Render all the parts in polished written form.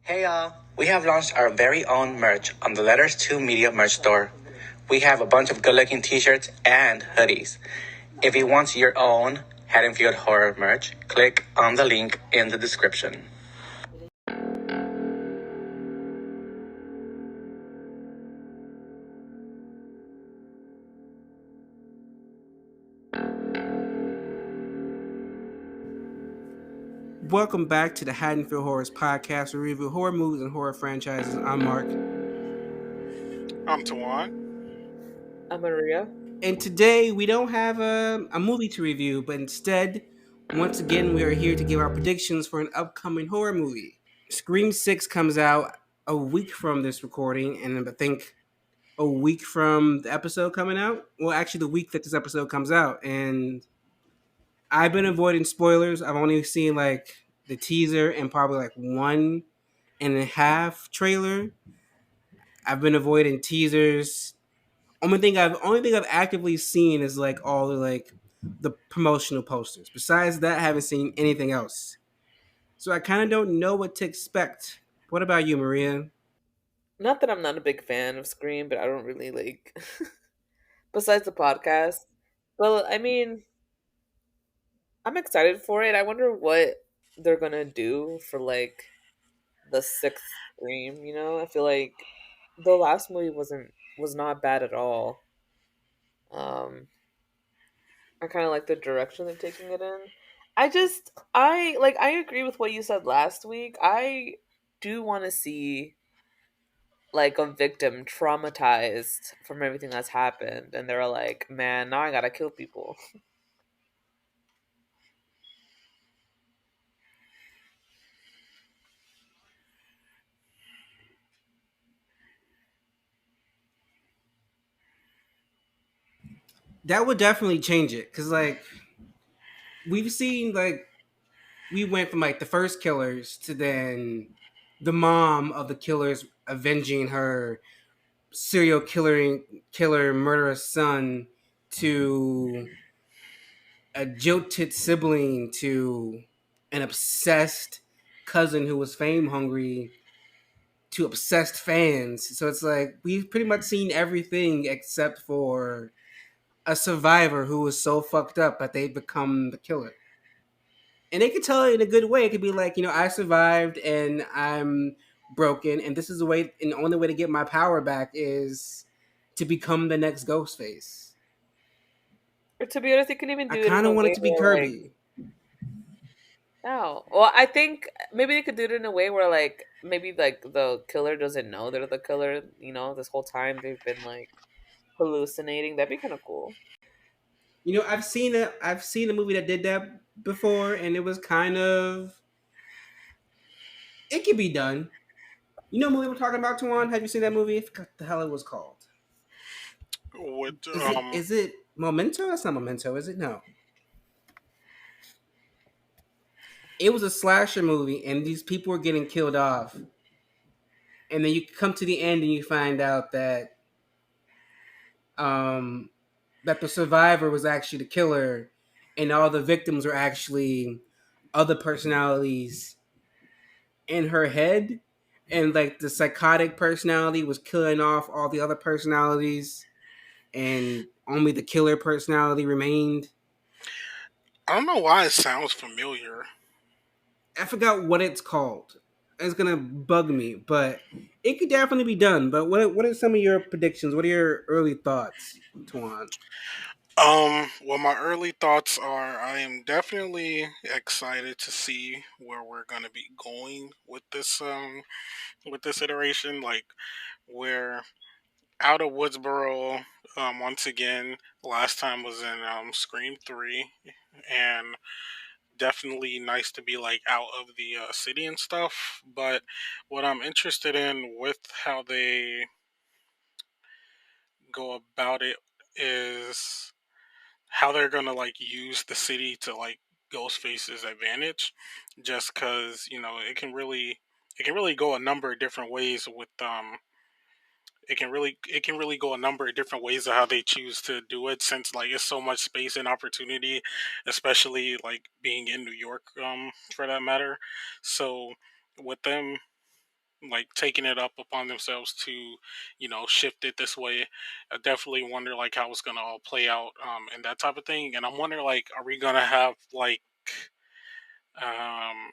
Hey y'all, we have launched our very own merch on the Letters 2 Media merch store. We have a bunch of good looking t-shirts and hoodies. If you want your own Haddonfield Horror merch, click on the link in the description. Welcome back to the Haddonfield Horrors podcast, where we review horror movies and horror franchises. I'm Mark. I'm Tawan. I'm Maria. And today we don't have a movie to review, but instead, once again, we are here to give our predictions for an upcoming horror movie. Scream 6 comes out a week from this recording, and I think a week from the episode coming out. Well, actually, the week that this episode comes out. And I've been avoiding spoilers. I've only seen like the teaser and probably like 1.5 trailer. I've been avoiding teasers. Only thing I've actively seen is like all the promotional posters. Besides that, I haven't seen anything else. So I kind of don't know what to expect. What about you, Maria? Not that I'm not a big fan of Scream, but I don't really like besides the podcast. Well, I mean, I'm excited for it. I wonder what they're gonna do for like the sixth Scream, I feel like the last movie was not bad at all. I kinda like the direction they're taking it in. I agree with what you said last week. I do wanna see like a victim traumatized from everything that's happened and they're like, man, now I gotta kill people. That would definitely change it, because like we've seen like we went from like the first killers to then the mom of the killers avenging her serial killer murderous son, to a jilted sibling, to an obsessed cousin who was fame hungry, to obsessed fans. So it's like we've pretty much seen everything except for a survivor who was so fucked up that they become the killer. And they could tell it in a good way. It could be like, I survived and I'm broken, and this is the way, and the only way to get my power back is to become the next Ghostface. Or to be honest, they could even I do it in kind a of want it way to be where like, Kirby. oh, well, I think maybe they could do it in a way where like maybe like the killer doesn't know they're the killer. This whole time they've been like hallucinating. That'd be kind of cool. I've seen a movie that did that before, and it was kind of, it could be done. You know what movie we're talking about, Tuan? Have you seen that movie? I forgot what the hell it was called. With Is it Memento? That's not Memento, is it? No. It was a slasher movie, and these people were getting killed off. And then you come to the end and you find out um, that the survivor was actually the killer, and all the victims were actually other personalities in her head, and like the psychotic personality was killing off all the other personalities, and only the killer personality remained. I don't know why it sounds familiar. I forgot what it's called. It's gonna bug me, but it could definitely be done. But what are some of your predictions? What are your early thoughts, Tuan? Well, my early thoughts are I am definitely excited to see where we're gonna be going with this iteration. Like, we're out of Woodsboro once again. Last time was in Scream 3, and definitely nice to be like out of the city and stuff. But what I'm interested in with how they go about it is how they're gonna like use the city to like Ghostface's advantage, just because it can really go a number of different ways with it can really go a number of different ways of how they choose to do it, since like it's so much space and opportunity, especially like being in New York, for that matter. So with them like taking it up upon themselves to, shift it this way. I definitely wonder like how it's gonna all play out, and that type of thing. And I'm wondering like, are we gonna have um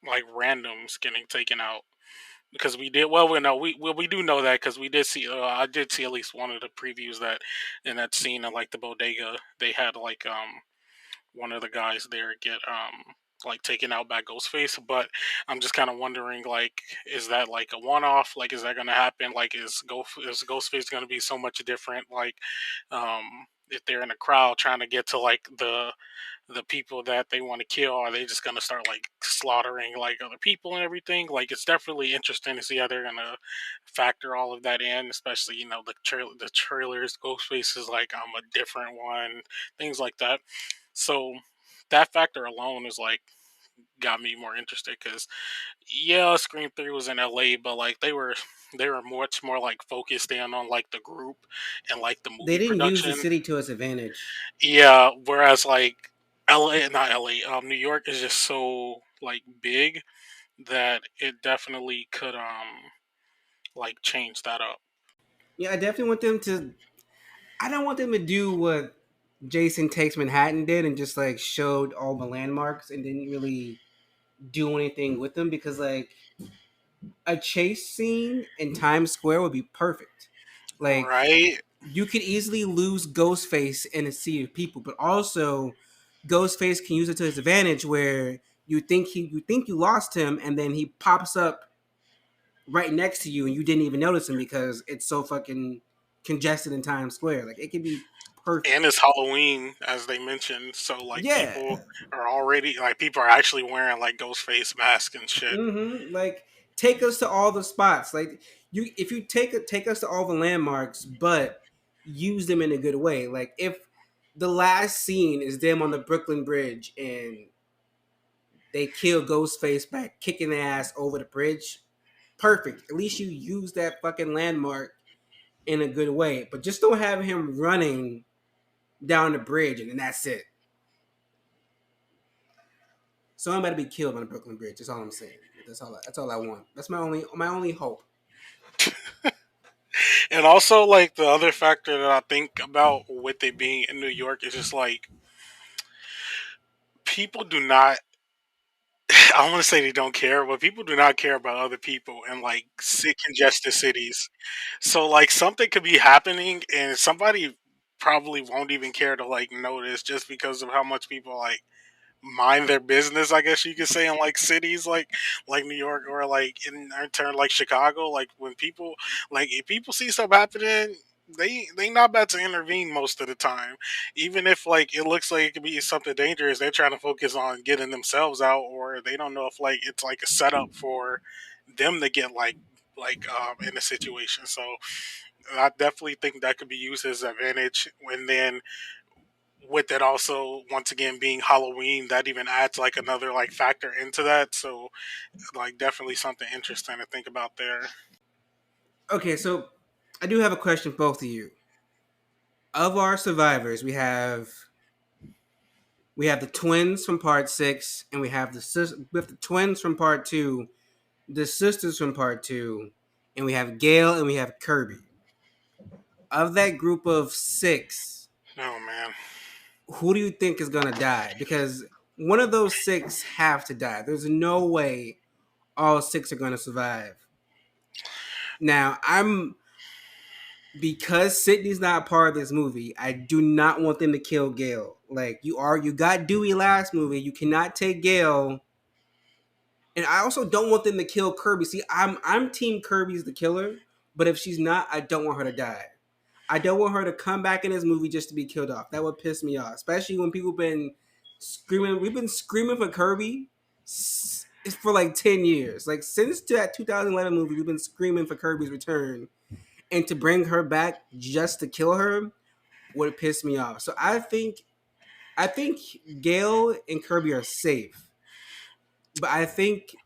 like randoms getting taken out? Because we did well. We know we do know that because we did see. I did see at least one of the previews that in that scene of like the bodega, they had like one of the guys there get like taken out by Ghostface. But I'm just kind of wondering like, is that like a one off? Like, is that gonna happen? Like, is Ghostface gonna be so much different? Like, if they're in a crowd trying to get to like the people that they want to kill, are they just gonna start like slaughtering like other people and everything? Like, it's definitely interesting to see how they're gonna factor all of that in, especially the trailers. Ghostface is like, I'm a different one, things like that. So that factor alone is like got me more interested because yeah, Scream 3 was in LA, but like they were much more like focused in on like the group and like the They movie didn't use the production. city to its advantage. Yeah, whereas like LA, not LA, New York is just so like big that it definitely could like change that up. Yeah, I definitely want them to. I don't want them to do what Jason Takes Manhattan did and just like showed all the landmarks and didn't really do anything with them because like a chase scene in Times Square would be perfect. Like Right? you could easily lose Ghostface in a sea of people, but also Ghostface can use it to his advantage where you think you lost him and then he pops up right next to you and you didn't even notice him because it's so fucking congested in Times Square. Like it could be And perfect. it's Halloween, as they mentioned, so like Yeah. people are actually wearing like ghost face masks and shit. Like take us to all the spots. Like you if you take us to all the landmarks, but use them in a good way. Like if the last scene is them on the Brooklyn Bridge and they kill Ghostface by kicking their ass over the bridge, perfect. At least you use that fucking landmark in a good way. But just don't have him running down the bridge and then that's it. Someone better be killed on the Brooklyn Bridge. That's all I'm saying. That's all I want. That's my only hope. And also, like the other factor that I think about with it being in New York is just like people do not. I don't want to say they don't care, but people do not care about other people in like sick congested cities. So like something could be happening, and somebody probably won't even care to like notice just because of how much people like mind their business, I guess you could say, in like cities like New York or like in turn like Chicago. Like when people like if people see stuff happening, they not about to intervene most of the time. Even if like it looks like it could be something dangerous, they're trying to focus on getting themselves out, or they don't know if like it's like a setup for them to get in a situation. So I definitely think that could be used as an advantage. And then with it also once again being Halloween, that even adds like another like factor into that. So like definitely something interesting to think about there. Okay, so I do have a question for both of you. Of our survivors, we have the twins from part 6 and we have the twins from part 2, the sisters from part 2, and we have Gail and we have Kirby. Of that group of 6, Oh man. who do you think is going to die? Because one of those 6 have to die. There's no way all 6 are going to survive. Now, I'm because Sydney's not part of this movie, I do not want them to kill Gail. Like you got Dewey last movie. You cannot take Gail, and I also don't want them to kill Kirby. See, I'm Team Kirby's the killer, but if she's not, I don't want her to die. I don't want her to come back in this movie just to be killed off. That would piss me off, especially when people been screaming. We've been screaming for Kirby for like 10 years. Like since that 2011 movie, we've been screaming for Kirby's return, and to bring her back just to kill her would piss me off. So I think Gail and Kirby are safe, but I think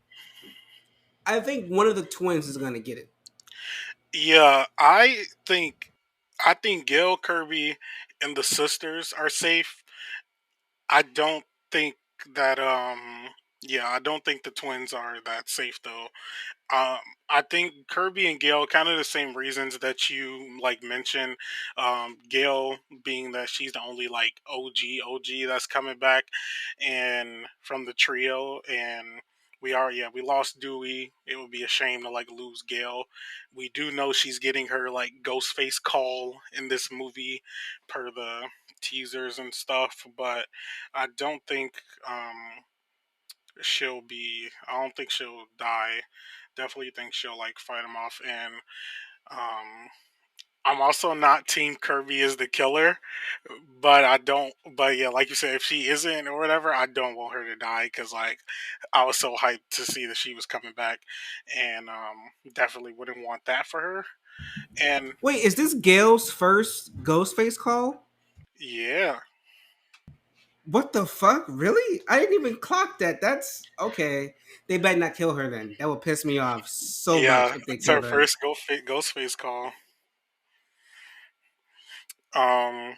one of the twins is gonna get it. Yeah, I think Gail, Kirby, and the sisters are safe. I don't think that Yeah, I don't think the twins are that safe though. Um, I think Kirby and Gail, kind of the same reasons that you like mentioned. Gail being that she's the only like OG that's coming back, and from the trio, and we lost Dewey. It would be a shame to like lose Gail. We do know she's getting her like Ghostface call in this movie, per the teasers and stuff. But I don't think I don't think she'll die. Definitely think she'll like fight him off. And um, I'm also not Team Kirby is the killer, but I don't. But yeah, like you said, if she isn't or whatever, I don't want her to die because like I was so hyped to see that she was coming back, and definitely wouldn't want that for her. And Wait, is this Gail's first Ghostface call? yeah, What the fuck? Really? I didn't even clock that. That's okay. They better not kill her then. That would piss me off so much yeah, if they it's her killed her. first Ghostface call. Um,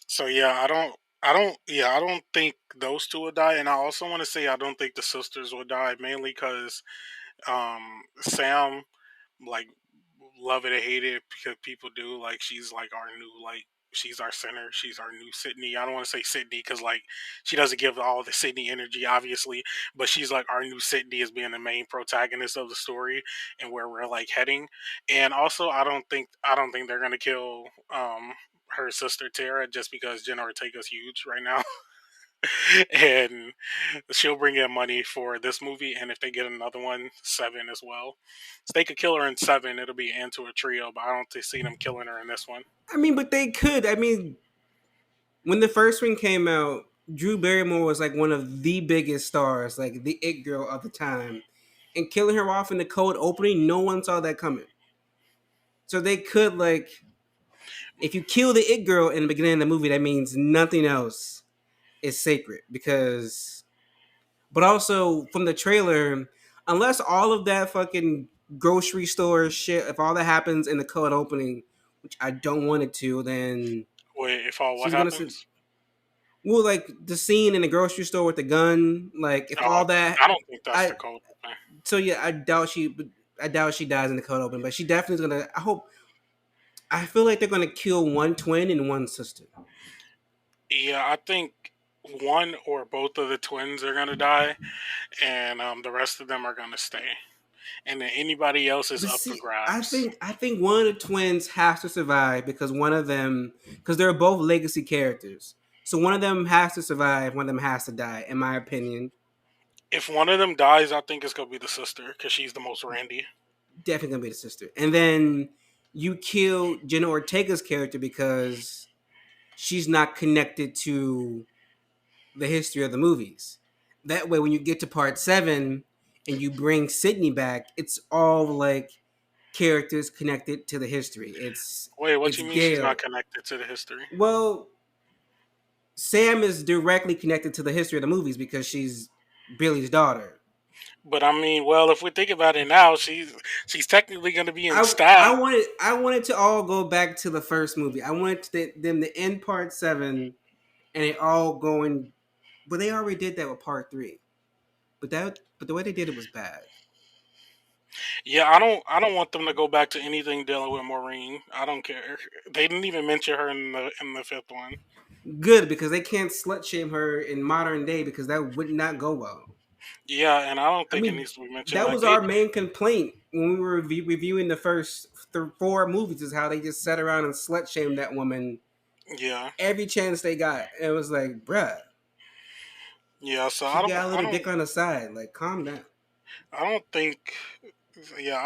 so yeah, I don't think those two will die, and I also want to say I don't think the sisters will die, mainly because Sam, like, love it or hate it because people do, like, she's like our new like. She's our center. She's our new Sydney. I don't want to say Sydney because like she doesn't give all the Sydney energy, obviously, but she's like our new Sydney as being the main protagonist of the story and where we're like heading. And also, I don't think they're gonna kill her sister Tara just because Jenna Ortega's huge right now, and she'll bring in money for this movie. And if they get another one, Seven as well, so they could kill her in Seven. It'll be into a trio, but I don't see them killing her in this one. I mean, but they could. I mean, when the first one came out, Drew Barrymore was like one of the biggest stars, like the it girl of the time. And killing her off in the cold opening, no one saw that coming. So they could like if you kill the it girl in the beginning of the movie, that means nothing else is sacred because but also from the trailer, unless all of that fucking grocery store shit, if all that happens in the cold opening, which I don't want it to, then Wait, if all what she's gonna say, happens? well, like the scene in the grocery store with the gun, like if Oh, all that, I don't think that's the I code. Open. so yeah, I doubt she dies in the cold open, but she definitely is gonna. I hope. I feel like they're gonna kill one twin and one sister. Yeah, I think one or both of the twins are gonna die, and the rest of them are gonna stay, and then anybody else is But up for see, grabs. I think one of the twins has to survive because one of them because they're both legacy characters. So one of them has to survive, one of them has to die, in my opinion. If one of them dies, I think it's gonna be the sister because she's the most randy. Definitely gonna be the sister. And then you kill Jenna Ortega's character because she's not connected to the history of the movies. That way when you get to part seven and you bring Sydney back, it's all like characters connected to the history. Wait, what It's you mean she's not Gale. connected to the history? Well, Sam is directly connected to the history of the movies because she's Billy's daughter. But I mean, well, if we think about it now, she's technically gonna be in stat. I wanted to all go back to the first movie. I wanted them to end part seven and it all going, but they already did that with part three. But the way they did it was bad. Yeah, I don't want them to go back to anything dealing with Maureen. I don't care. They didn't even mention her in the fifth one. Good because they can't slut shame her in modern day because that would not go well. Yeah, and I don't I think it mean, needs to be mentioned. that Like was our main complaint when we were reviewing the first four movies is how they just sat around and slut shamed that woman yeah, every chance they got. It was like, bruh, yeah. So she got a little dick on the side. Like, calm down. I don't think. Yeah,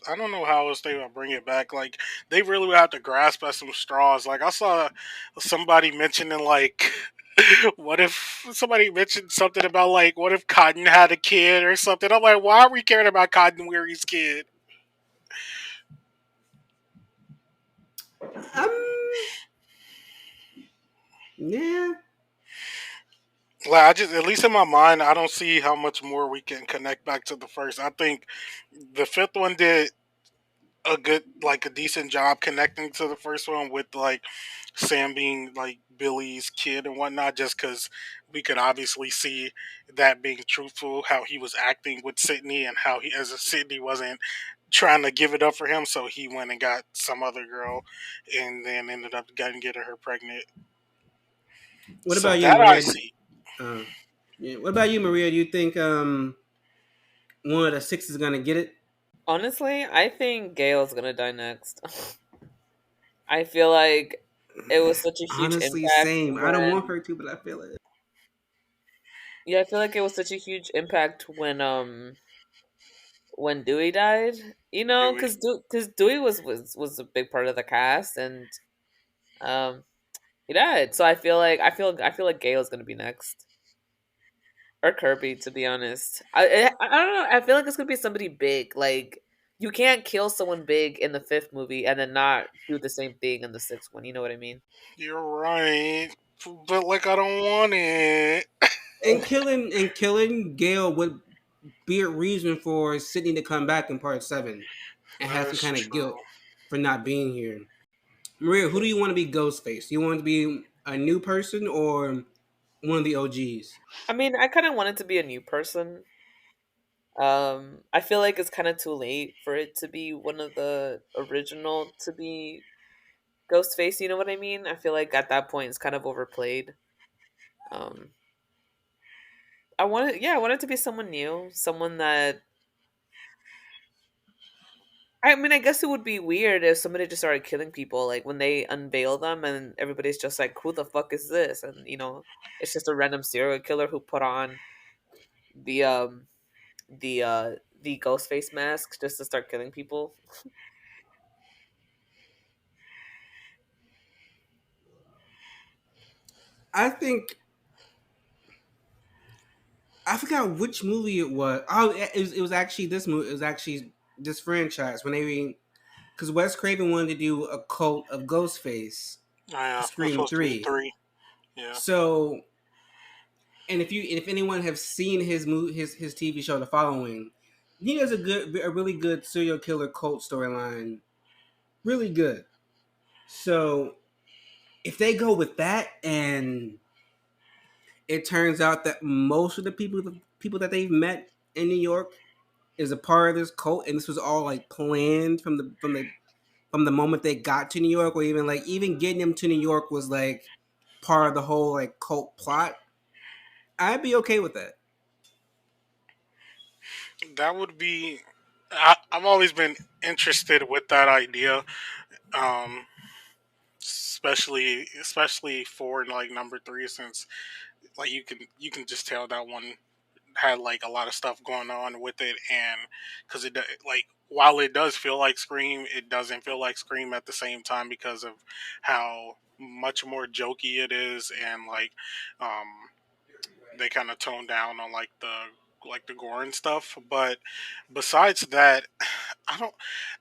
I don't know how else they would bring it back. Like they really would have to grasp at some straws. Like I saw somebody mentioning like, what if somebody mentioned something about like, what if Cotton had a kid or something? I'm like, why are we caring about Cotton Weary's kid? Um, yeah. Like I just, at least in my mind, I don't see how much more we can connect back to the first. I think the fifth one did a good, like a decent job connecting to the first one with like Sam being like Billy's kid and whatnot, just because we could obviously see that being truthful, how he was acting with Sydney and how he, as a Sydney wasn't trying to give it up for him, so he went and got some other girl and then ended up getting her pregnant. What So about you, that I Maria? see. Uh, yeah. What about you, Maria? Do you think one of the six is gonna get it? Honestly, I think Gail's gonna die next. I feel like it was such a huge Honestly, impact same. I don't want when her to, but I feel it. yeah, I feel like it was such a huge impact when Dewey died. You know, Dewey. because Dewey was a big part of the cast, and um he died. So I feel like Gail's gonna be next, or Kirby. To be honest, I don't know. I feel like it's gonna be somebody big. Like you can't kill someone big in the fifth movie and then not do the same thing in the sixth one. You know what I mean? You're right, but like I don't want it. And killing Gale would be a reason for Sydney to come back in part seven and have some That's kind of guilt true. for not being here. Maria, who do you want to be Ghostface? Do you want to be a new person or one of the OGs? I mean, I kind of wanted to be a new person. I feel like it's kind of too late for it to be one of the original to be Ghostface. You know what I mean? I feel like at that point it's kind of overplayed. Um, I wanted to be someone new, someone that. I mean, I guess it would be weird if somebody just started killing people, like when they unveil them and everybody's just like, "Who the fuck is this?" And it's just a random serial killer who put on the um the Ghostface mask just to start killing people. I think I forgot which movie it was. Oh, it was actually this movie. It was actually this franchise when they because Wes Craven wanted to do a cult of Ghostface for Yeah, it was Scream supposed to be Three. three. Yeah. So, and if anyone have seen his TV show The Following, he has a really good serial killer cult storyline, really good. So if they go with that, and it turns out that most of the people that they've met in New York is a part of this cult, and this was all like planned from the moment they got to New York, or even getting them to New York was like part of the whole like cult plot. I'd be okay with that. That would be. I've always been interested with that idea, um, especially for like number three, since like you can just tell that one had like a lot of stuff going on with it, and because like while it does feel like Scream, it doesn't feel like Scream at the same time because of how much more jokey it is, and like um they kind of tone down on like the gore and stuff. But besides that, I don't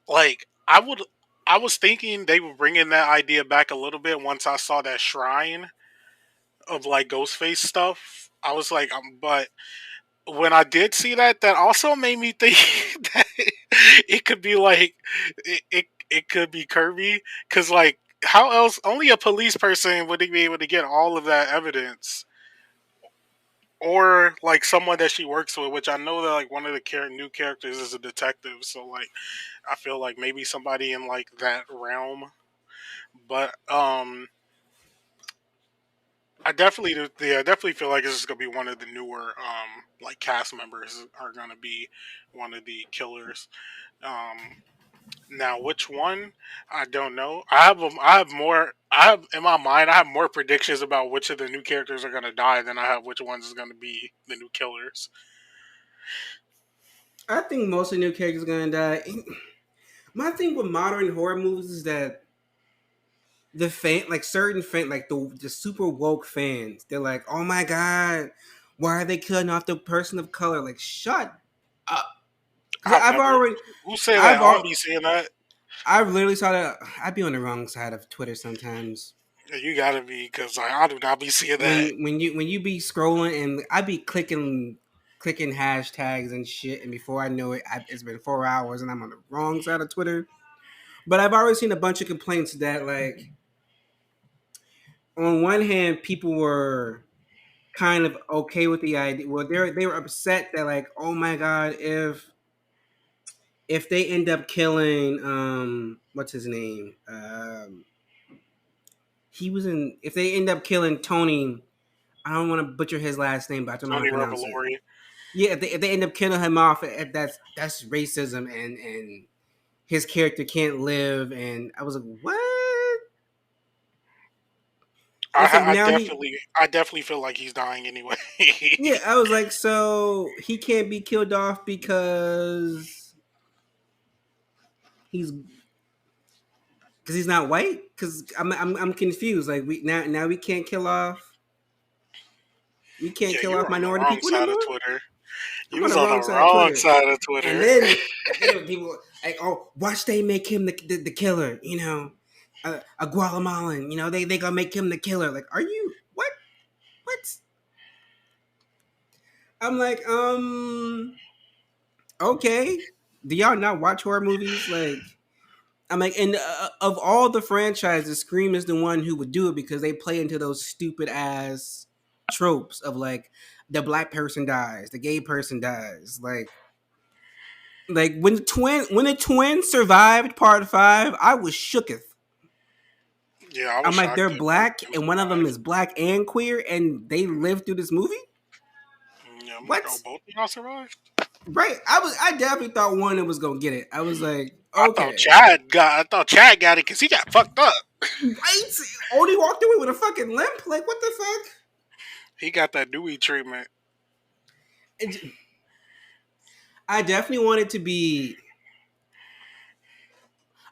like. I was thinking they would bring in that idea back a little bit once I saw that shrine of like Ghostface stuff. I was like, but when I did see that, that also made me think that it could be like it could be Kirby, because like how else? Only a police person would be able to get all of that evidence, or like someone that she works with, which I know that like one of the new characters is a detective, so like I feel like maybe somebody in like that realm. But I definitely feel like this is gonna be one of the newer like cast members are gonna be one of the killers. Um, Now, which one? I don't know. I have more. I have in my mind. I have more predictions about which of the new characters are gonna die than I have which ones is gonna be the new killers. I think most of the new characters are gonna die. My thing with modern horror movies is that the certain like the super woke fans, they're like, oh my god, why are they killing off the person of color? Like, shut up. Because I've never. Who said that? I've I don't al- be seeing that. I've literally saw that. I'd be on the wrong side of Twitter sometimes. Yeah, you gotta be, because I do not be seeing that. When you be scrolling and I be clicking hashtags and shit, and before I know it, it's been 4 hours and I'm on the wrong side of Twitter. But I've already seen a bunch of complaints that like on one hand people were kind of okay with the idea. Well, they were upset that like, oh my god, if they end up killing what's his name? He was in if they end up killing Tony, I don't want to butcher his last name, but I don't know how to Tony pronounce it. Revolori. Yeah, if they end up killing him off, that's racism and his character can't live. And I was like, what? It's like now he I definitely feel like he's dying anyway. yeah, I was like, so he can't be killed off he's because he's not white. Because I'm confused. Like now we can't kill off Yeah, you were on the minority wrong people no side of more. Twitter. I'm You on was the on the wrong side of wrong Twitter. side of And Twitter. then people like, oh, watch they make him the killer. A Guatemalan. They gonna make him the killer. Like, are you what? What? I'm like, okay. Do y'all not watch horror movies? Like, I'm like, and of all the franchises, Scream is the one who would do it because they play into those stupid ass tropes of like the black person dies, the gay person dies, like when the twins survived part 5, I was shooketh. Yeah, I was I'm like, shocked they're that both black of them and one of them survived. is black and queer, and they lived through this movie. Yeah, I'm like, What? oh, both of y'all survived. Right? I definitely thought one of them was gonna get it. I was like, I thought okay, Chad got it because he got fucked up. right? Only walked away with a fucking limp. Like, what the fuck? He got that Dewey treatment. I definitely want it to be.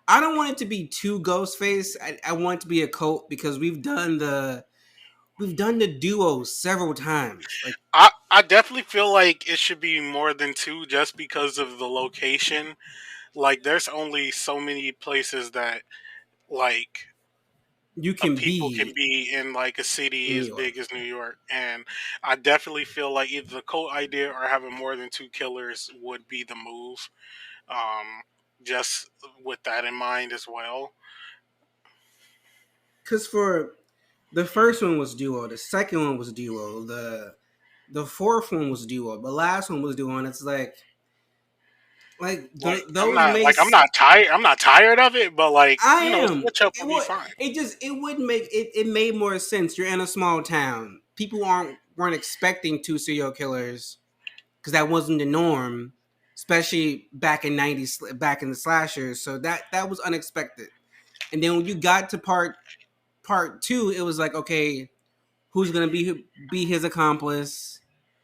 I don't want it to be too Ghostface. I want it to be a cult because we've done the duo several times. Like, I definitely feel like it should be more than two just because of the location. Like, there's only so many places that like you a can people can be be in like a in city New as York big as New York, and I definitely feel like either the cult idea or having more than two killers would be the move. Um, just with that in mind as well. because for the first one was duo, the second one was duo, the fourth one was duo, the last one was duo, and it's like Like those I'm makes not tired. I'm not tired of it, but like I am. switch up It would be would. fine. It wouldn't make it. It made more sense. You're in a small town. People weren't expecting two serial killers because that wasn't the norm, especially back in '90s, back in the slashers. So that was unexpected. And then when you got to part 2, it was like, okay, who's gonna be his accomplice?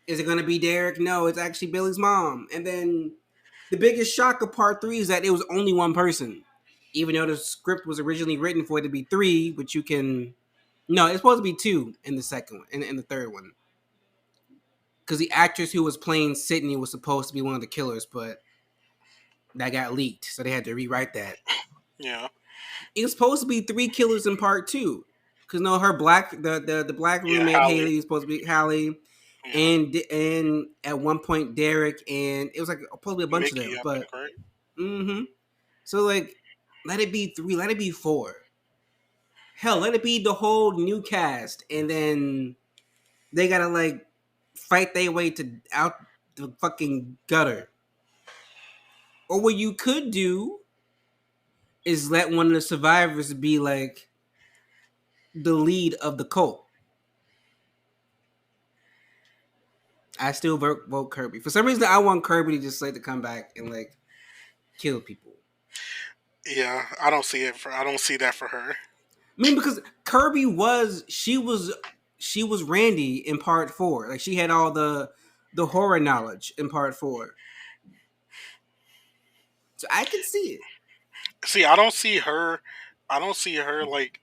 Is it gonna be Derek? No, it's actually Billy's mom. And then the biggest shock of part 3 is that it was only one person, even though the script was originally written for it to be three, which you can. No, it's supposed to be two in the second one, in the third one, because the actress who was playing Sydney was supposed to be one of the killers, but that got leaked, so they had to rewrite that. Yeah, It was supposed to be three killers in part 2, because no, her black the black yeah, roommate Hallie. Haley was supposed to be Hallie, Yeah, and at one point Derek, and it was like probably a bunch of Mickey, them, I think, but right? so like let it be three, let it be four. Hell, let it be the whole new cast, and then they gotta like fight their way to out the fucking gutter. Or what you could do is let one of the survivors be like the lead of the cult. I still vote Kirby. For some reason, I want Kirby to just like to come back and like kill people. Yeah, I don't see that for her. I mean, because Kirby was she was Randy in part 4. Like she had all the horror knowledge in part 4, so I can see it. See, I don't see her. I don't see her like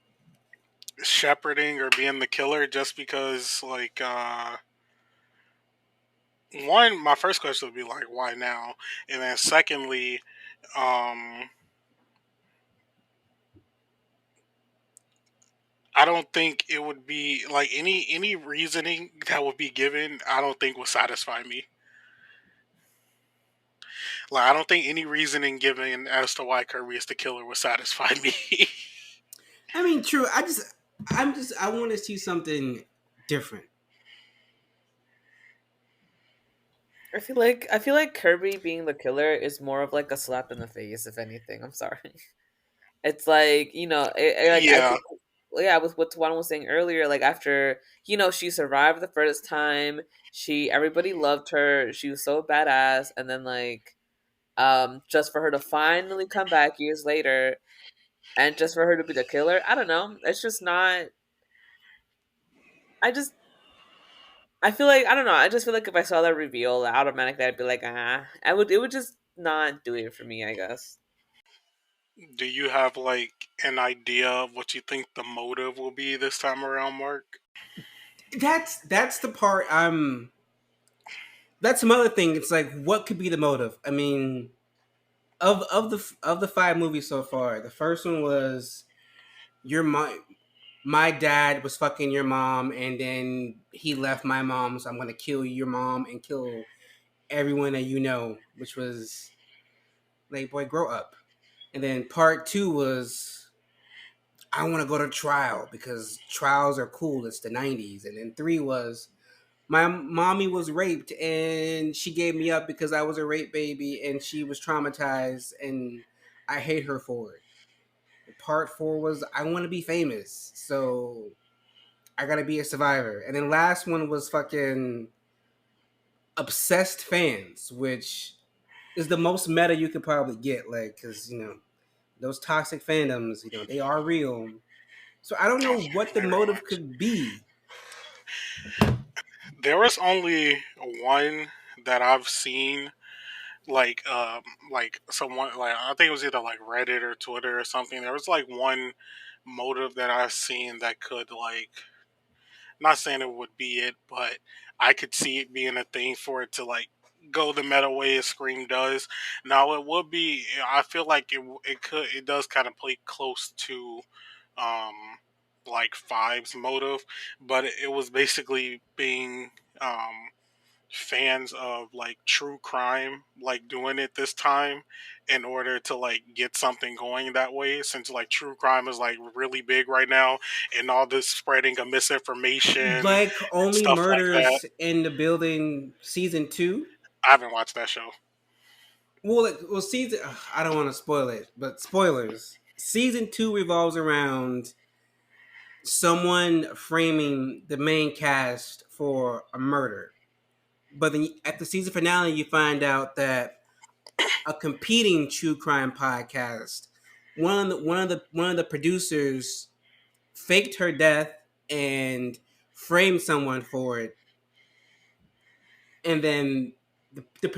shepherding or being the killer just because like one, my first question would be like, why now? And then secondly, um, I don't think it would be like any reasoning that would be given. I don't think would satisfy me. Like I don't think any reasoning given as to why Kirby is the killer would satisfy me. I mean, true. I want to see something different. I feel like Kirby being the killer is more of like a slap in the face, if anything. I'm sorry. It's like, like I Yeah, think, well, yeah, with what Tawana was saying earlier, like after, she survived the first time, everybody loved her, she was so badass, and then like, just for her to finally come back years later, and just for her to be the killer, I don't know, it's just not. I just, I feel like I don't know. I just feel like if I saw that reveal, automatically I'd be like, ah, it would just not do it for me, I guess. do you have like an idea of what you think the motive will be this time around, Mark? That's the part I'm. That's some other thing. It's like, what could be the motive? I mean, of the five movies so far, the first one was your mom. My dad was fucking your mom, and then he left my mom, so I'm gonna kill your mom and kill everyone that you know, which was like, boy, grow up. And then part two was I want to go to trial because trials are cool. It's the '90s. And then three was my mommy was raped and she gave me up because I was a rape baby and she was traumatized and I hate her for it. And part four was I want to be famous, so I gotta be a survivor. And then last one was fucking obsessed fans, which is the most meta you could probably get. Like, because those toxic fandoms, they are real. So I don't know what the Very motive much. could be. There was only one that I've seen, like like someone, like I think it was either like Reddit or Twitter or something. There was like one motive that I've seen that could like, not saying it would be it, but I could see it being a thing for it to like go the meta way as Scream does. Now it would be. I feel like it does kind of play close to um like Five's motive, but it was basically being um fans of like true crime like doing it this time in order to like get something going that way, since like true crime is like really big right now and all this spreading of misinformation and Like Only stuff like that. Murders in the Building season two. I haven't watched that show. Well, season. I don't want to spoil it, but spoilers. Season two revolves around someone framing the main cast for a murder. But then at the season finale, you find out that a competing true crime podcast, one of the producers faked her death and framed someone for it, and then the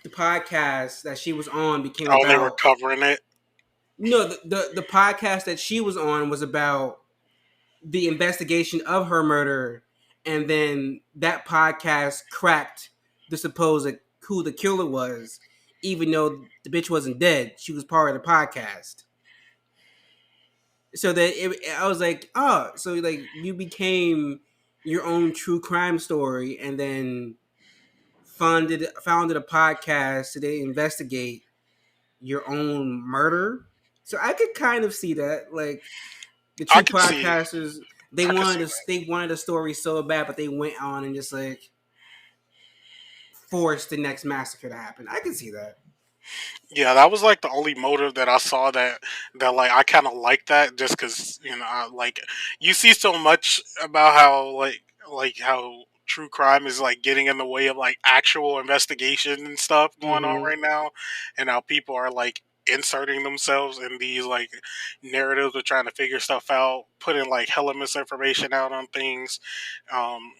podcast that she was on became Oh, and they were about. covering it. No, the podcast that she was on was about the investigation of her murder, and then that podcast cracked the supposed who the killer was, even though the bitch wasn't dead. She was part of the podcast. So that I was like, oh, so like you became your own true crime story, and then founded a podcast to they investigate your own murder. So I could kind of see that, like the I two could see. podcasters, I could see. they wanted a story so bad, but they went on and just like forced the next massacre to happen. I can see that. Yeah, that was like the only motive that I saw that like I kind of like that, just because like you see so much about how like how true crime is like getting in the way of like actual investigation and stuff going on Mm-hmm. right now, and how people are like inserting themselves in these like narratives of trying to figure stuff out, putting like hella misinformation out on things.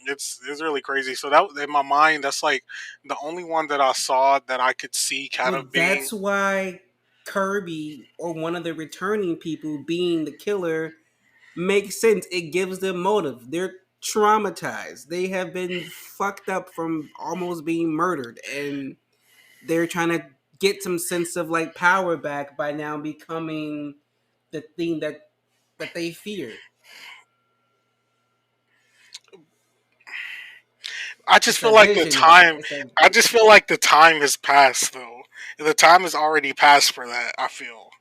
It's really crazy. So that in my mind, that's like the only one that I saw that I could see kind Well, of being. that's why Kirby or one of the returning people being the killer makes sense. It gives them motive. They're traumatized. They have been fucked up from almost being murdered, and they're trying to get some sense of like power back by now becoming the thing that they fear. I just It's feel that like the vision, though. time. It's that. I just feel like the time has passed though. The time is already passed for that. I feel.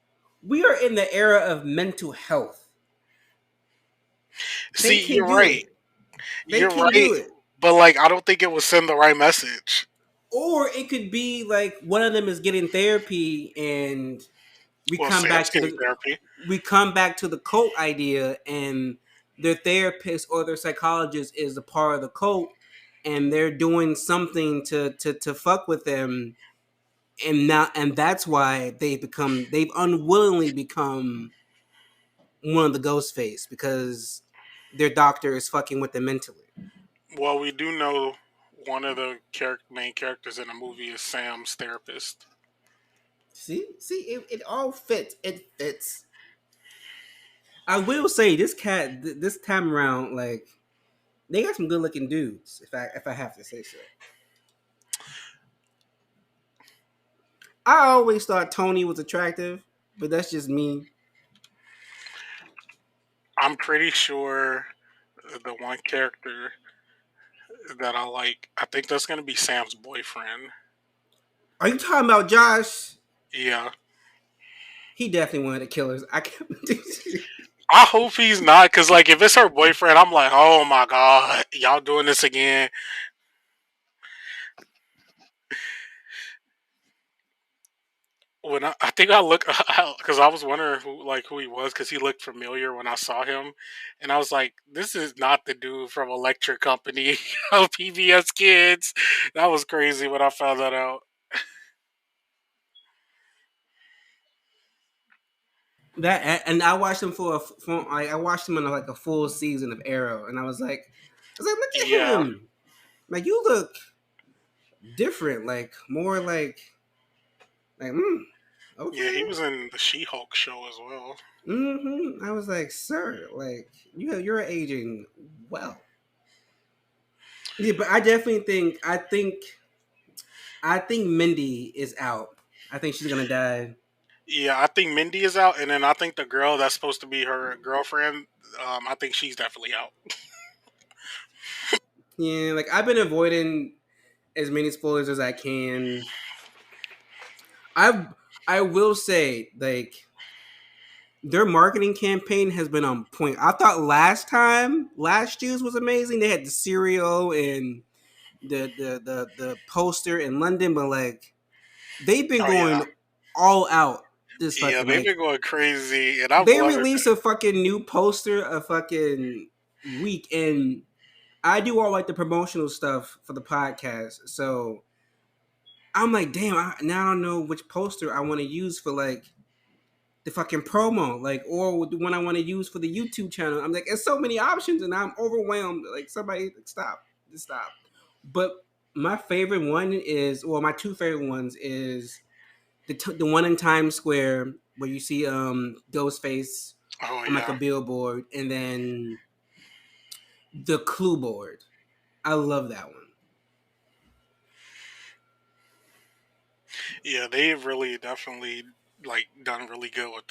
We are in the era of mental health. They See, can you're do right. it. They You're can right. do it. But like, I don't think it would send the right message. Or it could be like one of them is getting therapy and we Well, come Sam's back to getting the therapy. cult idea, and their therapist or their psychologist is a part of the cult, and they're doing something to fuck with them, and that's why they've unwillingly become one of the Ghostface because their doctor is fucking with them mentally. Well, we do know one of the main characters in the movie is Sam's therapist. See, it all fits. It fits. I will say this cat this time around, like they got some good looking dudes. If I have to say so, I always thought Tony was attractive, but that's just me. I'm pretty sure the one character that I like, I think that's gonna be Sam's boyfriend. Are you talking about Josh? Yeah. He definitely one of the killers. I can't. I hope he's not, because like if it's her boyfriend, I'm like, oh my god, y'all doing this again. When I think I look because I was wondering who he was because he looked familiar when I saw him, and I was like, this is not the dude from Electric Company of PBS Kids. That was crazy when I found that out. That and I watched him I watched him in like a full season of Arrow, and I was like, look at Yeah, him. Like you look different, like more like yeah, he okay. was in the She-Hulk show as well. I was like, sir, like you're aging well. Yeah, but I think Mindy is out. I think she's gonna die. Yeah, I think Mindy is out, and then I think the girl that's supposed to be her girlfriend, I think she's definitely out. Yeah, like I've been avoiding as many spoilers as I can. I I will say like their marketing campaign has been on point. I thought last year's was amazing. They had the cereal and the poster in London, but like they've been Oh yeah, going all out this yeah, fucking they've like been going crazy, and I'm they loving release it. a fucking new poster a fucking week, and I do all like the promotional stuff for the podcast. So I'm like, damn, now I don't know which poster I want to use for like the fucking promo, like, or the one I want to use for the YouTube channel. I'm like, there's so many options, and I'm overwhelmed. Like, somebody stop, just stop. But my favorite one is, well, my two favorite ones is the one in Times Square where you see Ghostface Oh on like a yeah, billboard, and then the Clue board. I love that one. yeah, they've really definitely like done really good with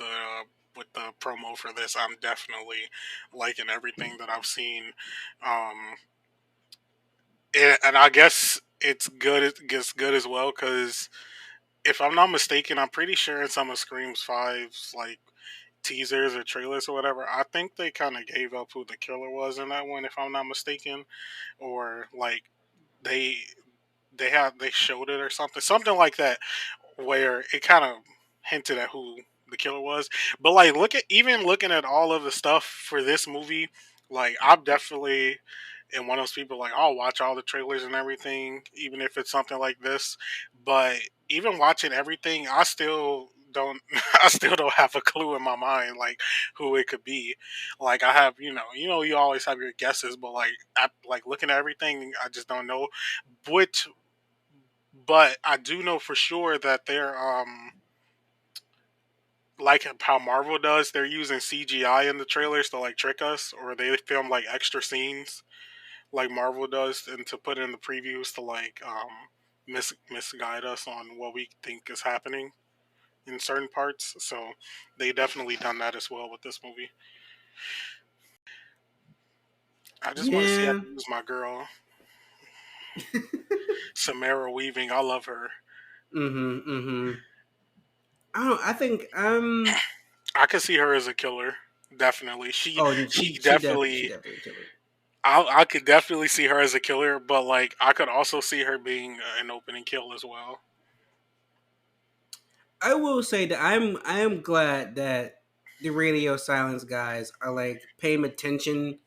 the promo for this. I'm definitely liking everything that I've seen. Um, and I guess it's good. It gets good as well because if I'm not mistaken, I'm pretty sure in some of Scream's Five's like teasers or trailers or whatever, I think they kind of gave up who the killer was in that one. If I'm not mistaken, or like they they showed it or something like that, where it kind of hinted at who the killer was. But like, looking at all of the stuff for this movie, like I'm definitely and one of those people like I'll watch all the trailers and everything, even if it's something like this. But even watching everything, I still don't I still don't have a clue in my mind like who it could be. Like I have, you always have your guesses, but like looking at everything, I just don't know. Which, but I do know for sure that they're like how Marvel does, they're using CGI in the trailers to like trick us, or they film like extra scenes like Marvel does, and to put in the previews to like misguide us on what we think is happening in certain parts. So they definitely done that as well with this movie. I just want to see how Yeah, to use my girl Samara Weaving. I love her. Mm-hmm. Mm-hmm. I don't. I think. I could see her as a killer. Definitely, Oh, she she definitely. definitely killed it. I could definitely see her as a killer, but like I could also see her being an opening kill as well. I will say that I am glad that the radio silence guys are like paying attention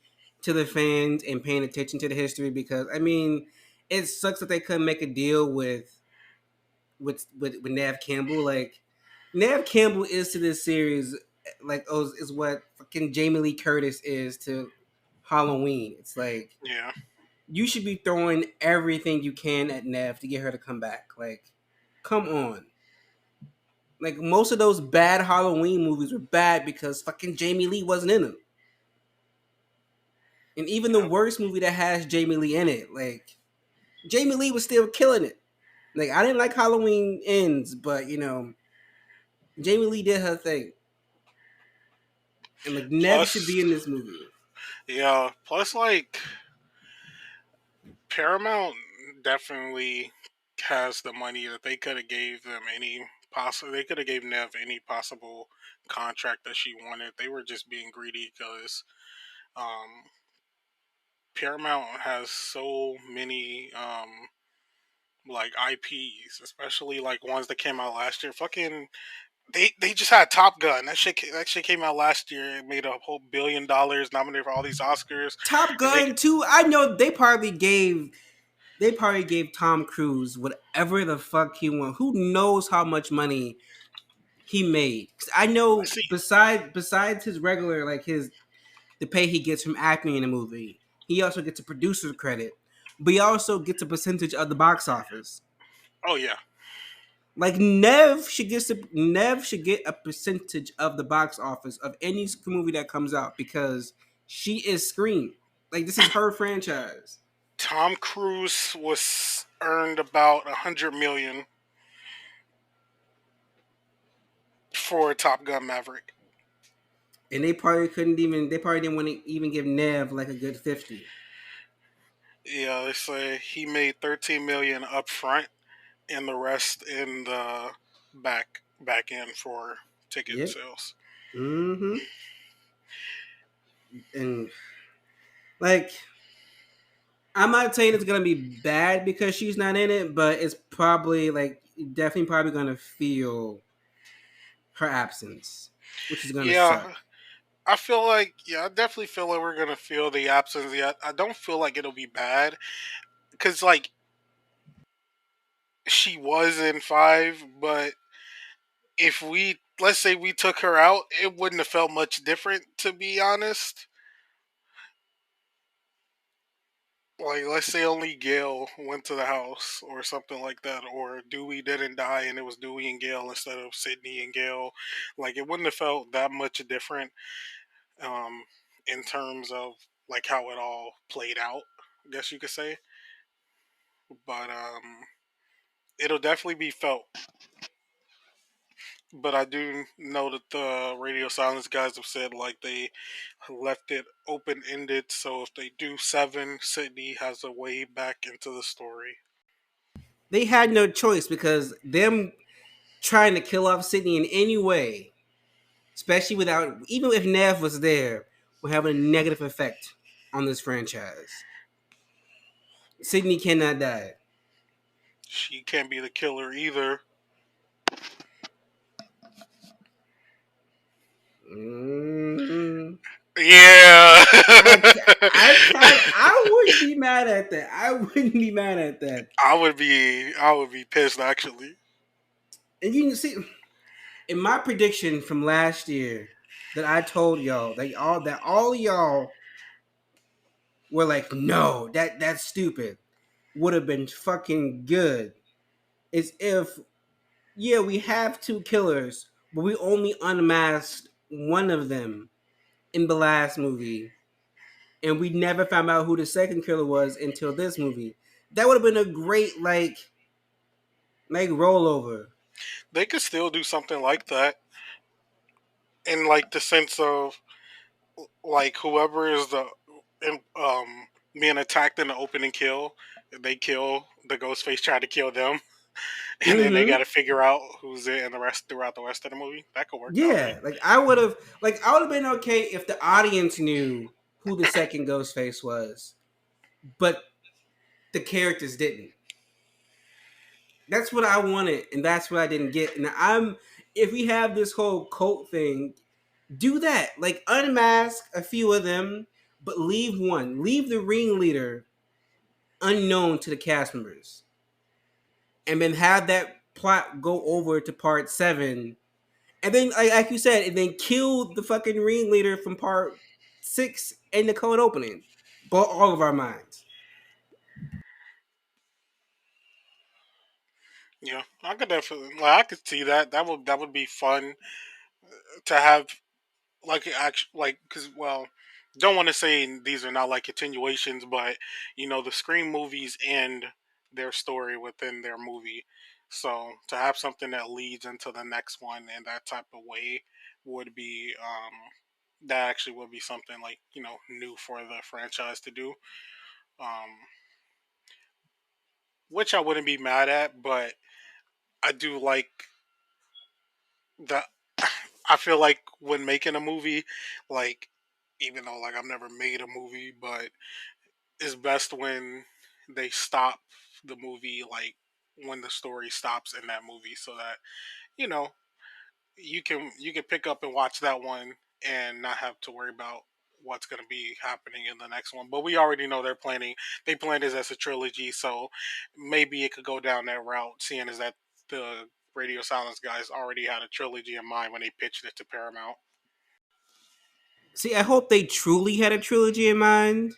to the fans and paying attention to the history, because I mean it sucks that they couldn't make a deal with with Nav Campbell. Like Nav Campbell is to this series like is what fucking Jamie Lee Curtis is to Halloween. It's like Yeah. you should be throwing everything you can at Nav to get her to come back. Like, come on. Like most of those bad Halloween movies were bad because fucking Jamie Lee wasn't in them. And even the Yep. worst movie that has Jamie Lee in it, like Jamie Lee was still killing it. Like I didn't like Halloween Ends, but Jamie Lee did her thing, and like Nev should Plus, be in this movie. yeah. Plus, like Paramount definitely has the money that they could have gave them any possible. They could have gave Nev any possible contract that she wanted. They were just being greedy because um, Paramount has so many like IPs, especially like ones that came out last year. Fucking they just had Top Gun. That shit came out last year. It made a whole $1 billion, nominated for all these Oscars, Top and they Gun 2, I know they probably gave Tom Cruise whatever the fuck he want. Who knows how much money he made? 'Cause I I know see. besides his regular like his the pay he gets from acting in a movie, he also gets a producer's credit, but he also gets a percentage of the box office. Oh yeah, Like Nev should get a percentage of the box office of any movie that comes out because she is Scream. Like this is her franchise, Tom Cruise was earned about 100 million for Top Gun Maverick. and they probably didn't want to even give Nev like a good 50. Yeah, they say he made 13 million up front and the rest in the back end for ticket Yep. sales. Mm-hmm. And like I'm not saying it's gonna be bad because she's not in it, but it's probably like definitely probably gonna feel her absence, which is gonna Yeah, suck. I definitely feel like we're gonna feel the absence. Yeah, I don't feel like it'll be bad because like she was in five, but if we let's say we took her out, it wouldn't have felt much different. To be honest, like let's say only Gail went to the house or something like that, or Dewey didn't die and it was Dewey and Gail instead of Sydney and Gail. Like it wouldn't have felt that much different um, in terms of like how it all played out. I guess you could say, but it'll definitely be felt. But I do know that the radio silence guys have said like they left it open ended, so if they do seven, Sydney has a way back into the story. They had no choice because them trying to kill off Sydney in any way, especially without even if Nev was there, will have a negative effect on this franchise. Sydney cannot die. She can't be the killer either. Mm, Yeah. I wouldn't be mad at that. I wouldn't be mad at that. I would be pissed actually. And you can see in my prediction from last year that I told y'all that all y'all were like, no, that's stupid. Would have been fucking good. Is if yeah, we have two killers, but we only unmasked one of them in the last movie, and we never found out who the second killer was until this movie. That would have been a great like rollover. They could still do something like that in like the sense of like whoever is the being attacked in the opening kill, they kill the Ghostface trying to kill them. and then they got Mm-hmm. to figure out who's it and the rest throughout the rest of the movie. That could work out, right? Yeah, I would have been okay if the audience knew who the second Ghostface was, but the characters didn't. That's what I wanted, and that's what I didn't get. And if we have this whole cult thing, do that. Like unmask a few of them, but leave one. Leave the ringleader unknown to the cast members, and then have that plot go over to part seven, and then like you said, and then kill the fucking ringleader from part six in the cold opening. Blow all of our minds. Yeah, I could definitely, like, I could see that. That would be fun to have, like, actually, like, because, well, don't want to say these are not like continuations, but the Scream movies end their story within their movie. So to have something that leads into the next one in that type of way would be, that actually would be something, like, new for the franchise to do. Um, which I wouldn't be mad at, but I do like that. I feel like when making a movie, like, even though, like, I've never made a movie, but it's best when they stop the movie, like, when the story stops in that movie, so that you know you can pick up and watch that one and not have to worry about what's going to be happening in the next one. But we already know they planned this as a trilogy, so maybe it could go down that route, seeing as that the Radio Silence guys already had a trilogy in mind when they pitched it to Paramount. See, I hope they truly had a trilogy in mind,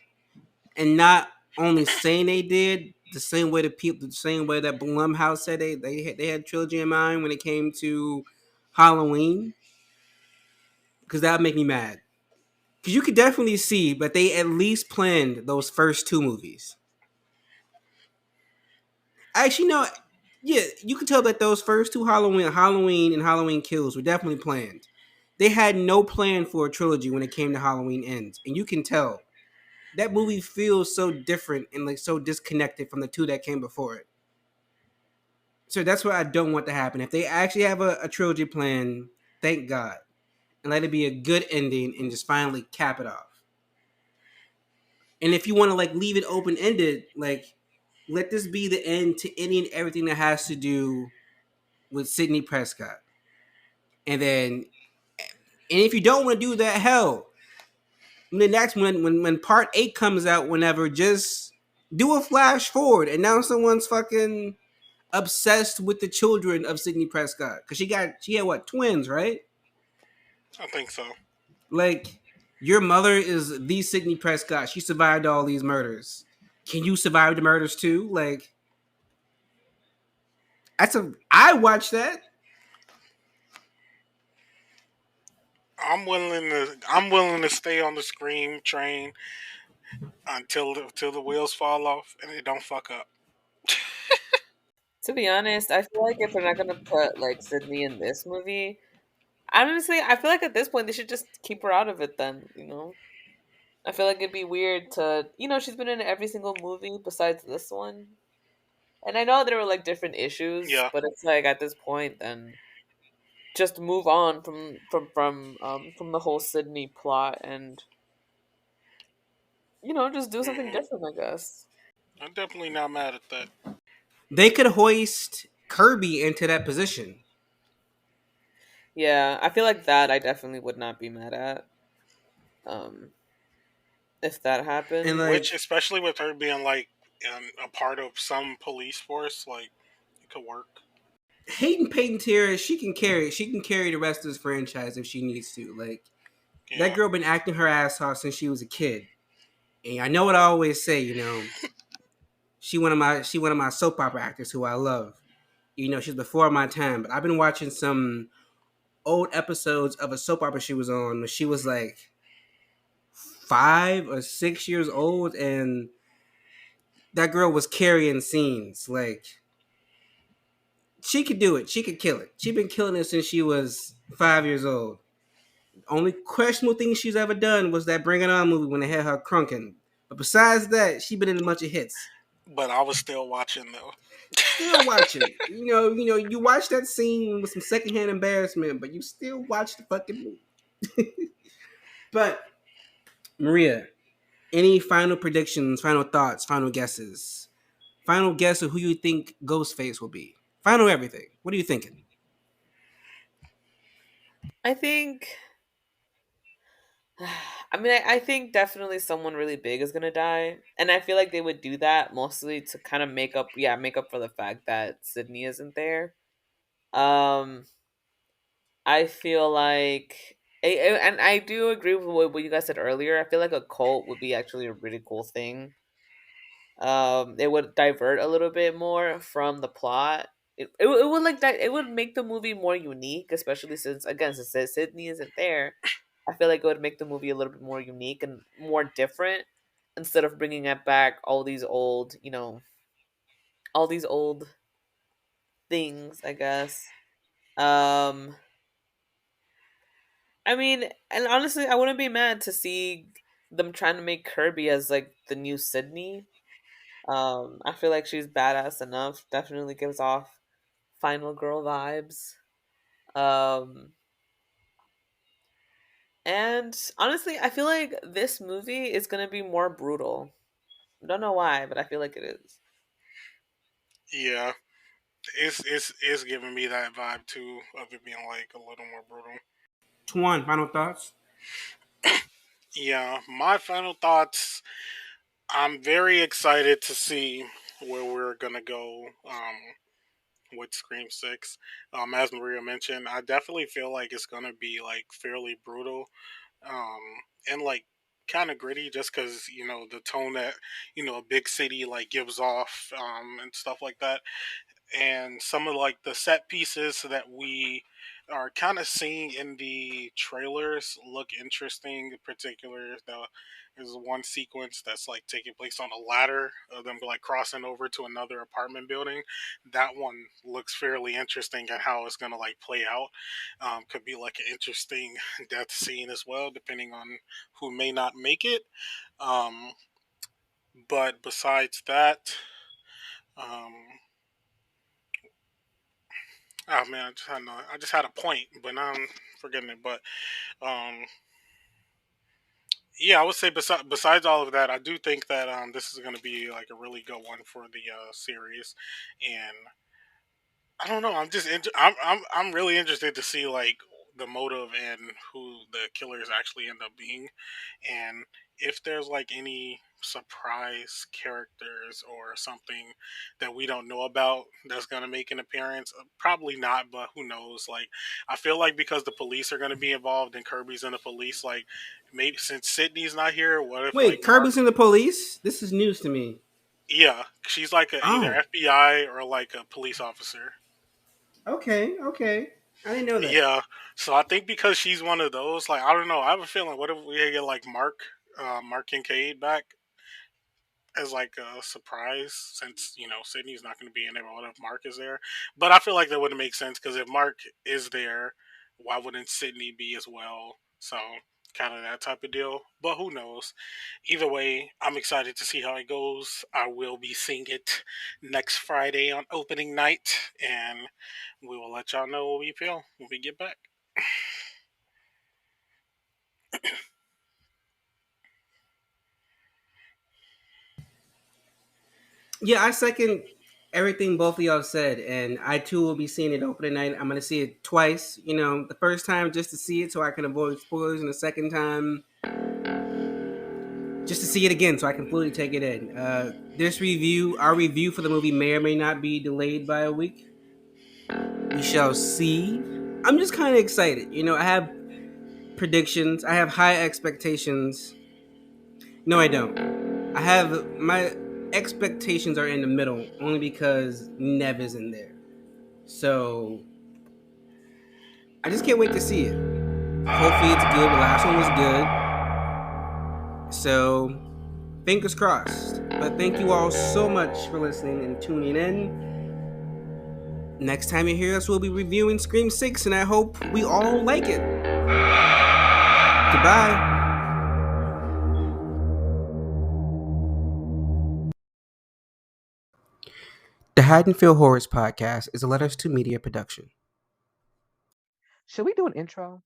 and not only saying they did the same way that Blumhouse said they had trilogy in mind when it came to Halloween, because that would make me mad. Because you could definitely see, but they at least planned those first two movies. Actually, no, yeah, you could tell that those first two Halloween and Halloween Kills were definitely planned. They had no plan for a trilogy when it came to Halloween Ends, and you can tell that movie feels so different and like so disconnected from the two that came before it. So that's what I don't want to happen. If they actually have a trilogy plan, thank God, and let it be a good ending and just finally cap it off. And if you want to like leave it open ended, like let this be the end to any and everything that has to do with Sidney Prescott. And then, and if you don't want to do that, hell, the next when part eight comes out, whenever, just do a flash forward and now someone's fucking obsessed with the children of Sidney Prescott because she had what, twins, right? I think so. Like, your mother is the Sidney Prescott. She survived all these murders. Can you survive the murders too? Like, I watched that. I'm willing to stay on the Scream train until the wheels fall off and it don't fuck up. To be honest, I feel like if they're not gonna put like Sydney in this movie, honestly, I feel like at this point they should just keep her out of it. Then. I feel like it'd be weird she's been in every single movie besides this one, and I know there were like different issues, Yeah. but it's like at this point, then just move on from the whole Sydney plot and just do something hmm different, I guess. I'm definitely not mad at that. They could hoist Kirby into that position. Yeah, I feel like that I definitely would not be mad at. Um, if that And happened. Which, like especially with her being, like, a part of some police force, like, it could work. Hayden Panettiere, she can carry the rest of this franchise if she needs to. Like, that Yeah. girl been acting her ass off since she was a kid. And I know what I always say, she one of my soap opera actors who I love. She's before my time, but I've been watching some old episodes of a soap opera she was on when she was like 5 or 6 years old, and that girl was carrying scenes. Like, she could do it. She could kill it. She's been killing it since she was 5 years old. Only questionable thing she's ever done was that Bring It On movie when they had her crunking. But besides that, she been in a bunch of hits. But I was still watching, though. Still watch it. You watch that scene with some secondhand embarrassment, but you still watch the fucking movie. But Maria, any final predictions, final thoughts, final guesses? Final guess of who you think Ghostface will be. Final everything. What are you thinking? I think I mean, I think definitely someone really big is gonna die, and I feel like they would do that mostly to kind of make up for the fact that Sydney isn't there. Um, I feel like, and I do agree with what you guys said earlier. I feel like a cult would be actually a really cool thing. It would divert a little bit more from the plot. It would like that. It would make the movie more unique, especially since again, since Sydney isn't there. I feel like it would make the movie a little bit more unique and more different instead of bringing it back all these old, all these old things. I guess. Um, I mean, and honestly, I wouldn't be mad to see them trying to make Kirby as like the new Sydney. I feel like she's badass enough. Definitely gives off final girl vibes. Um, and honestly, I feel like this movie is gonna be more brutal. Don't know why, but I feel like it is. Yeah, it's giving me that vibe too of it being like a little more brutal. Tuan, final thoughts? Yeah, my final thoughts. I'm very excited to see where we're gonna go with Scream Six. As Maria mentioned, I definitely feel like it's gonna be like fairly brutal, um, and like kind of gritty, just because the tone that a big city like gives off, and stuff like that, and some of like the set pieces that we are kind of seeing in the trailers look interesting. In particular, there's one sequence that's like taking place on a ladder of them like crossing over to another apartment building. That one looks fairly interesting and how it's gonna like play out. Could be like an interesting death scene as well, depending on who may not make it. Um, but besides that, um, oh man, I just had a point, but now I'm forgetting it. But um, yeah, I would say besides all of that, I do think that this is going to be like a really good one for the series, and I don't know. I'm really interested to see like the motive and who the killers actually end up being, and if there's like any surprise characters or something that we don't know about that's gonna make an appearance. Probably not, but who knows? Like, I feel like because the police are gonna be involved and Kirby's in the police, like maybe since Sydney's not here, what if like Wait, Mark? Kirby's in the police? This is news to me. Yeah, she's like either Oh, FBI or like a police officer. okay, okay. I didn't know that. Yeah, so I think because she's one of those, like I don't know, I have a feeling. What if we get like Mark Kincaid back as like a surprise, since Sydney's not going to be in there. What if Mark is there? But I feel like that wouldn't make sense because if Mark is there, why wouldn't Sydney be as well? So kind of that type of deal. But who knows? Either way, I'm excited to see how it goes. I will be seeing it next Friday on opening night, and we will let y'all know what we feel when we get back. Yeah, I second everything both of y'all said, and I too will be seeing it opening night. I'm gonna see it twice. The first time just to see it so I can avoid spoilers, and the second time just to see it again so I can fully take it in. Our review for the movie may or may not be delayed by a week. We shall see. I'm just kind of excited. I have predictions. I have high expectations. No, I don't. I have my expectations are in the middle only because Nev is in there. So I just can't wait to see it. Hopefully it's good. The last one was good. So fingers crossed. But thank you all so much for listening and tuning in. Next time you hear us, we'll be reviewing Scream 6, and I hope we all like it. Goodbye. The Haddonfield Horrors podcast is a Letters to Media production. Should we do an intro?